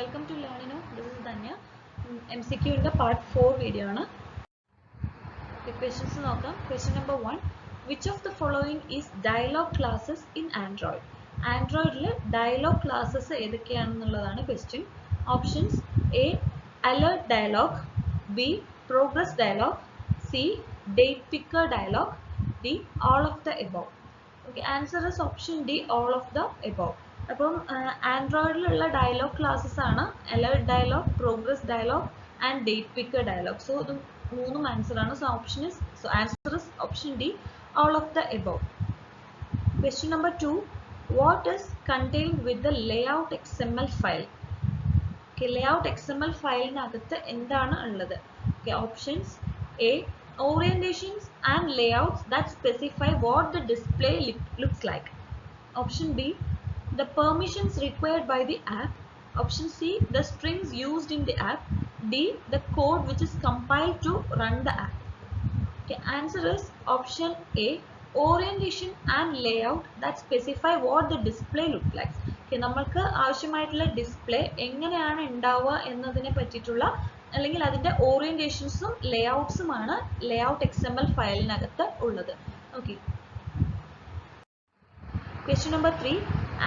Welcome to Learnino. This is Danya. MCQ in the part 4 video. Okay, questions നോക്കാം. Question number 1. Which of the following is dialogue classes in Android? Androidലെ dialogue classes ഏതൊക്കെയാണെന്നുള്ളതാണ് question. Options A. Alert dialogue, B. Progress dialogue, C. Date picker dialogue, D. All of the above. Okay, answer is option D. All of the above. അപ്പം ആൻഡ്രോയിഡിലുള്ള dialog classes ആണ് alert dialog, progress dialog and date picker dialog. So ഇത് മൂന്നും answer ആണ്. So answer is option D, all of the above. Question number 2. What is contained with the layout XML file? Okay, layout XML ഫയലിനകത്ത് എന്താണ് ഉള്ളത്? Okay, options A. Orientations and layouts that specify what the display looks like. Option B. The permissions required by the app. Option C. The strings used in the app. D. The code which is compiled to run the app. Okay, answer is option A. Orientation and layout that specify what the display looks like. Okay, നമ്മൾക്ക് ആവശ്യമായിട്ടുള്ള display എങ്ങനെയാണ് ഉണ്ടാവുക എന്നതിനെ പറ്റിയിട്ടുള്ള അല്ലെങ്കിൽ അതിന്റെ ഓറിയന്റേഷൻസും ലേഔട്ട്സുമാണ് layout XML ഫയലിനകത്ത് ഉള്ളത്. Okay, question number 3.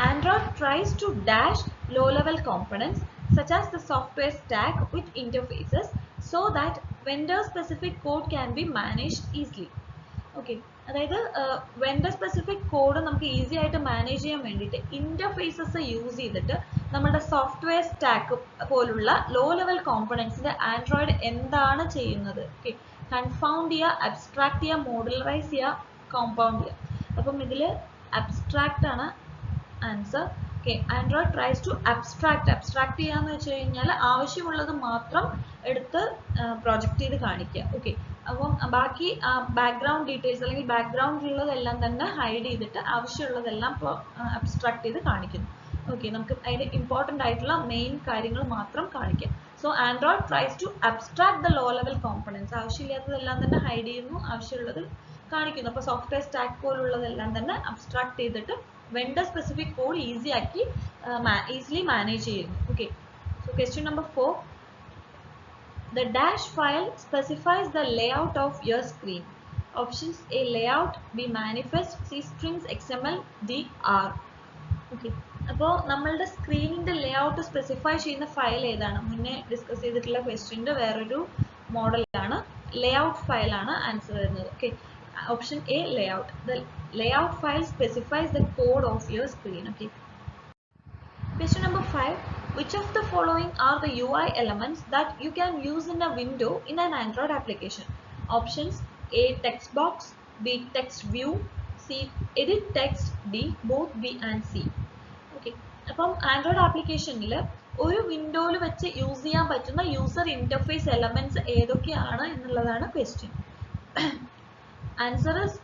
Android tries to dash low-level components such as the software stack with interfaces so that vendor-specific code can be managed easily. Okay, അതായത് വെൻഡർ സ്പെസിഫിക് കോഡ് നമുക്ക് easy ആയിട്ട് manage ചെയ്യാൻ വേണ്ടിയിട്ട് interfaces use ചെയ്തിട്ട് നമ്മുടെ software stack പോലുള്ള low level കോമ്പണൻസിന്റെ Android എന്താണ് ചെയ്യുന്നത്? ഓക്കെ, കൺഫൗണ്ട് ചെയ്യുക, അബ്സ്ട്രാക്ട് ചെയ്യുക, മോഡുലറൈസ് ചെയ്യുക, കോമ്പൗണ്ട് ചെയ്യുക. അപ്പം ഇതിൽ അബ്സ്ട്രാക്ട് ആണ് answer. Okay, Android tries to abstract ചെയ്യാന്ന് വെച്ച് കഴിഞ്ഞാൽ ആവശ്യമുള്ളത് മാത്രം എടുത്ത് പ്രൊജക്റ്റ് ചെയ്ത് കാണിക്കുക. ഓക്കെ, അപ്പം ബാക്കി ബാക്ക്ഗ്രൗണ്ട് ഡീറ്റെയിൽസ് അല്ലെങ്കിൽ ബാക്ക്ഗ്രൗണ്ടിലുള്ളതെല്ലാം തന്നെ ഹൈഡ് ചെയ്തിട്ട് ആവശ്യമുള്ളതെല്ലാം അബ്സ്ട്രാക്ട് ചെയ്ത് കാണിക്കുന്നു. ഓക്കെ, നമുക്ക് അതിന്റെ ഇമ്പോർട്ടൻ്റ് ആയിട്ടുള്ള മെയിൻ കാര്യങ്ങൾ മാത്രം കാണിക്കാം. So Android tries to abstract the low level components. ആവശ്യമില്ലാത്തതെല്ലാം തന്നെ ഹൈഡ് ചെയ്യുന്നു, ആവശ്യമുള്ളത് കാണിക്കുന്നു. അപ്പോൾ സോഫ്റ്റ്വെയർ സ്റ്റാക്ക് പോലുള്ളതെല്ലാം തന്നെ അബ്സ്ട്രാക്ട് ചെയ്തിട്ട് vendor specific code easily manage ചെയ്യുന്നു. Okay, so question number 4. The dash file specifies the layout of your screen. Options A. Layout, B. Manifest, C. Strings XML, D. R. Okay, അപ്പോൾ നമ്മളുടെ സ്ക്രീനിന്റെ layout specify ചെയ്യുന്ന file ഏതാണ്? മുന്നേ discuss ചെയ്തിട്ടുള്ള ക്വസ്റ്റ്യൻ്റെ വേറൊരു മോഡലാണ്. Layout ഫയലാണ് answer വരുന്നത്. Okay, option A layout. The layout file specifies the code of your screen. Okay, question number 5. Which of the following are the UI elements that you can use in a window in an Android application? Options A. Text box, B. Text view, C. Edit text, D. Both B and C. Okay, അപ്പം Android ആപ്ലിക്കേഷനിൽ ഒരു വിൻഡോയിൽ വെച്ച് use ചെയ്യാൻ പറ്റുന്ന user interface elements ഏതൊക്കെയാണ് എന്നുള്ളതാണ് question. Answer is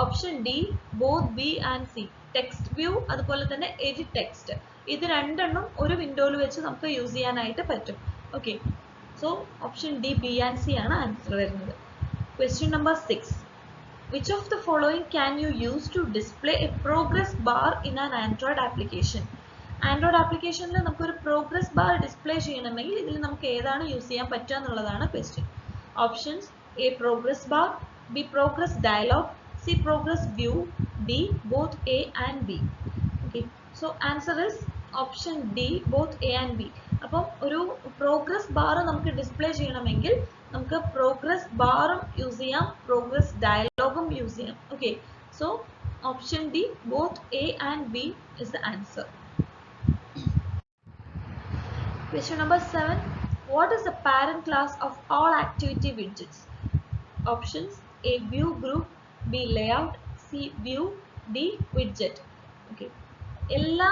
option D, both B and C. Text view അതുപോലെ തന്നെ എഡിറ്റ് ടെക്സ്റ്റ്, ഇത് രണ്ടെണ്ണം ഒരു വിൻഡോയിൽ വെച്ച് നമുക്ക് യൂസ് ചെയ്യാനായിട്ട് പറ്റും. Okay, so option D, B and C ആണ് ആൻസർ വരുന്നത്. Question number 6. Which of the following can you use to display a progress bar in an Android application? Android ആപ്ലിക്കേഷനിൽ നമുക്കൊരു പ്രോഗ്രസ് ബാർ ഡിസ്പ്ലേ ചെയ്യണമെങ്കിൽ ഇതിൽ നമുക്ക് ഏതാണ് യൂസ് ചെയ്യാൻ പറ്റുക എന്നുള്ളതാണ് question. Options A. Progress bar, B. Progress dialog, C. Progress view, D. Both A and B. Okay, so answer is option D, both A and B. അപ്പം ഒരു പ്രോഗ്രസ് ബാർ നമുക്ക് ഡിസ്പ്ലേ ചെയ്യണമെങ്കിൽ നമുക്ക് പ്രോഗ്രസ് ബാറും use ചെയ്യാം, progress ഡയലോഗും use ചെയ്യാം. Okay, so option D, both A and B is the answer. Question number 7. What is the parent class of all activity widgets? Options A. View group, B. Layout, C. View, D. Widget. Okay, എല്ലാ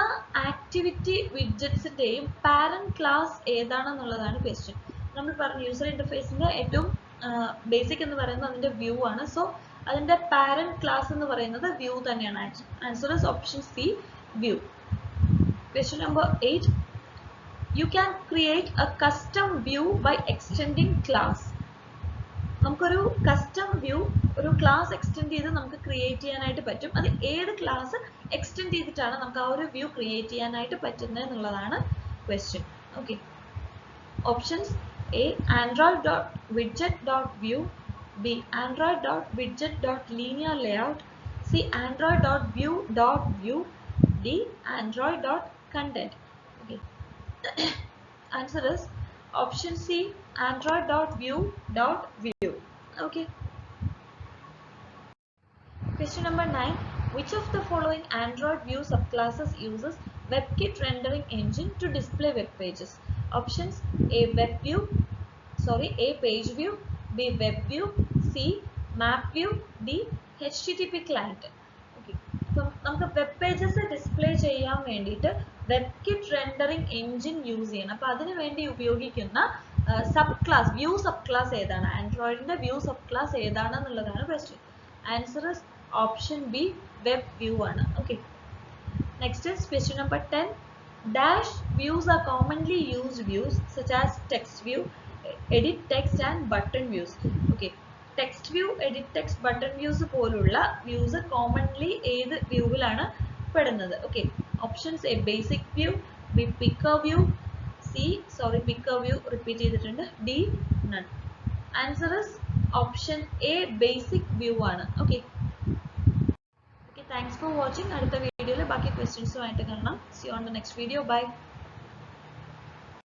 activity വിഡ്ജറ്റ്സിന്റെയും parent class ഏതാണെന്നുള്ളതാണ് question. നമ്മൾ പറഞ്ഞു user ഇന്റർഫേസിന്റെ ഏറ്റവും basic എന്ന് പറയുന്നത് അതിന്റെ view ആണ്. So അതിന്റെ പാരന്റ് ക്ലാസ് എന്ന് പറയുന്നത് വ്യൂ തന്നെയാണ്. Answer is option C, view. Question number 8. You can create a custom view by extending class. നമുക്കൊരു കസ്റ്റം വ്യൂ, ഒരു ക്ലാസ് എക്സ്റ്റെൻഡ് ചെയ്ത് നമുക്ക് ക്രിയേറ്റ് ചെയ്യാനായിട്ട് പറ്റും. അത് ഏത് ക്ലാസ് എക്സ്റ്റെൻഡ് ചെയ്തിട്ടാണ് നമുക്ക് ആ ഒരു വ്യൂ ക്രിയേറ്റ് ചെയ്യാനായിട്ട് പറ്റുന്നത് എന്നുള്ളതാണ് question. Okay. Options: A. Android.widget.view, B. Android.widget.linear layout, C. Android.view.view, D. Android.content. Okay. Answer is option C, Android.view.view. Okay. Question number 9. Which of the following Android View subclasses uses WebKit rendering engine to display web pages? Options: A. A. Page view, B. Web view, C. Map view, D. HTTP client. Okay. അപ്പം നമുക്ക് web pages display ചെയ്യാൻ വേണ്ടിയിട്ട് വെബ്കിറ്റ് rendering engine use ചെയ്യണം. അപ്പോൾ അതിനു വേണ്ടി ഉപയോഗിക്കുന്ന sub class view sub class ഏതാണ്, ആൻഡ്രോയിഡിന്റെ വ്യൂ സബ് ക്ലാസ് ഏതാണെന്നുള്ളതാണ് question. Answer is option B, web view ആണ്. Okay. Next is question number 10. Dash views are commonly used views such as text view, edit text and button views. Okay. Text view, edit text, button views പോലുള്ള views commonly ഏത് വ്യൂവിലാണ് പെടുന്നത്? Okay. Options: A. Basic view, B. Picker view, picker view repeat ചെയ്തിട്ടുണ്ട്, D. None. Answer is option A, basic view ആണ്. Okay. Okay, thanks for watching. അടുത്ത വീഡിയോയിൽ ബാക്കി ക്വസ്റ്റ്യൻസുമായിട്ട് കാണാം. See you on the next video. Bye.